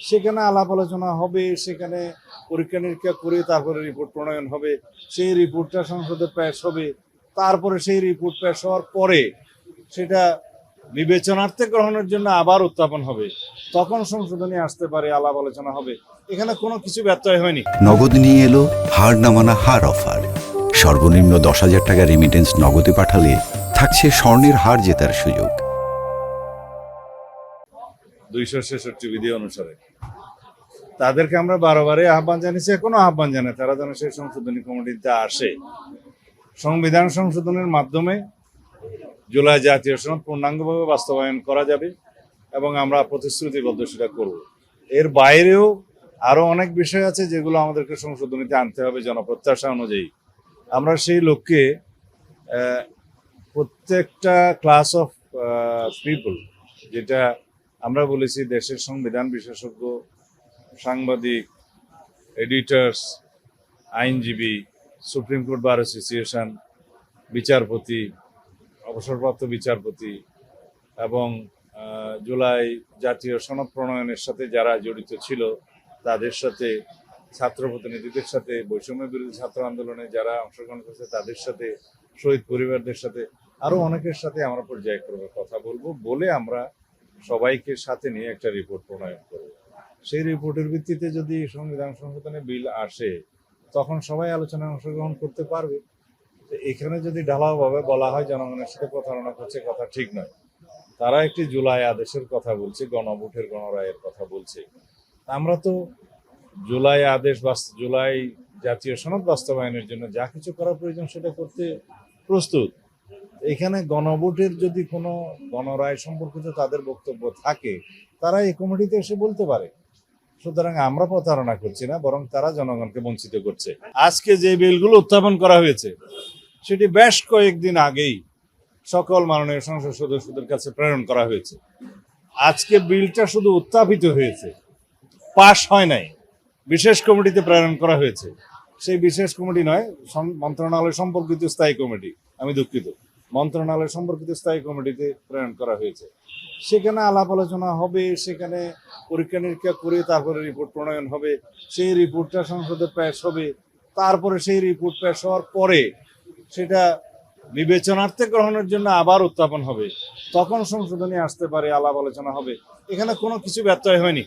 সেখানে আলাপ আলোচনা হবে, সেখানে পরীক্ষা নিরীক্ষা করে তারপরে রিপোর্ট প্রণয়ন হবে, সেই রিপোর্টটা সংসদে পেশ হবে, তারপরে সেই রিপোর্ট পেশ হওয়ার পরে সেটা বিবেচনার্থে গ্রহণের জন্য আবার উত্থাপন হবে, তখন সংশোধনী আসতে পারে, আলাপ আলোচনা হবে। এখানে কোনো কিছু ব্যত্যয় হয়নি। নগদ নিয়ে এলো হার নামানা হার অফার। সর্বনিম্ন 10,000 টাকা রেমিটেন্স নগদে পাঠালে থাকছে স্বর্ণের হার জেতার সুযোগ। 266 বিধি অনুসারে তাদেরকে আমরা বারবারই আহ্বান জানিয়েছি, এখনো আহ্বান জানাই তারা যেন সেই সংশোধনী কমিটিতে আসে। সংবিধান সংশোধনের মাধ্যমে জুলাই জাতীয় সনদ পূর্ণাঙ্গভাবে বাস্তবায়ন করা যাবে এবং আমরা প্রতিশ্রুতিবদ্ধ সেটা করব। এর বাইরেও আরো অনেক বিষয় আছে যেগুলো আমাদেরকে সংশোধনীতে আনতে হবে জনপ্রত্যাশা অনুযায়ী। আমরা সেই লক্ষ্যে প্রত্যেকটা ক্লাস অফ পিপল, যেটা আমরা বলেছি দেশের সংবিধান বিশেষজ্ঞ, সাংবাদিক, এডিটর্স, আইনজীবী, সুপ্রিম কোর্ট বার অ্যাসোসিয়েশন, বিচারপতি, অবসরপ্রাপ্ত বিচারপতি এবং জুলাই জাতীয় সনদ প্রণয়নের সাথে যারা জড়িত ছিল তাদের সাথে, ছাত্র প্রতিনিধিদের সাথে, বৈষম্য বিরোধী ছাত্র আন্দোলনে যারা অংশগ্রহণ করেছে তাদের সাথে, শহীদ পরিবারদের সাথে, আরো অনেকের সাথে আমরা পর্যায়ক্রমে কথা বলবো, বলে আমরা সবাইকে সাথে নিয়ে একটা রিপোর্ট প্রণয়ন করব। সেই রিপোর্টের ভিত্তিতে যদি সংবিধান সংশোধনে বিল আসে তখন সবাই আলোচনায় অংশগ্রহণ করতে পারবে। এখানে যদি ঢালাওভাবে বলা হয় জনগণের সাথে প্রতারণা করছে, কথা ঠিক নয়। তারা একটি জুলাই আদেশের কথা বলছে, গণভোটের গণরায়ের কথা বলছে। আমরা তো জুলাই আদেশ জুলাই জাতীয় সনদ বাস্তবায়নের জন্য যা কিছু করা প্রয়োজন সেটা করতে প্রস্তুত। এখানে গণভোটের যদি কোনো গণরায় সম্পর্কিত তাদের বক্তব্য থাকে তারা এই কমিটিতে এসে বলতে পারে। সুতরাং আমরা প্রতারণা করছি না, বরং তারা জনগণকে বঞ্চিত করছে। আজকে যে বিলগুলো উত্থাপন করা হয়েছে সেটি বেশ কয়েকদিন আগেই সকল মাননীয় সংসদ সদস্যদের কাছে প্রেরণ করা হয়েছে। আজকে বিলটা শুধু উত্থাপিত হয়েছে, পাশ হয় নাই, বিশেষ কমিটিতে প্রেরণ করা হয়েছে। সেই বিশেষ কমিটি নয়, মন্ত্রণালয় সম্পর্কিত স্থায়ী কমিটি, আমি দুঃখিত, মন্ত্রণালয় সম্পর্কিত স্থায়ী কমিটিতে প্রেরণ করা হয়েছে। সেখানে আলাপ আলোচনা হবে, সেখানে পরীক্ষা নিরীক্ষা করে তারপরে রিপোর্ট প্রণয়ন হবে, সেই রিপোর্টটা সংসদে পেশ হবে, তারপরে সেই রিপোর্ট পেশ হওয়ার পরে সেটা বিবেচনার্থে গ্রহণের জন্য আবার উত্থাপন হবে, তখন সংশোধনী আসতে পারে, আলাপ আলোচনা হবে। এখানে কোনো কিছু ব্যত্যয় হয়নি।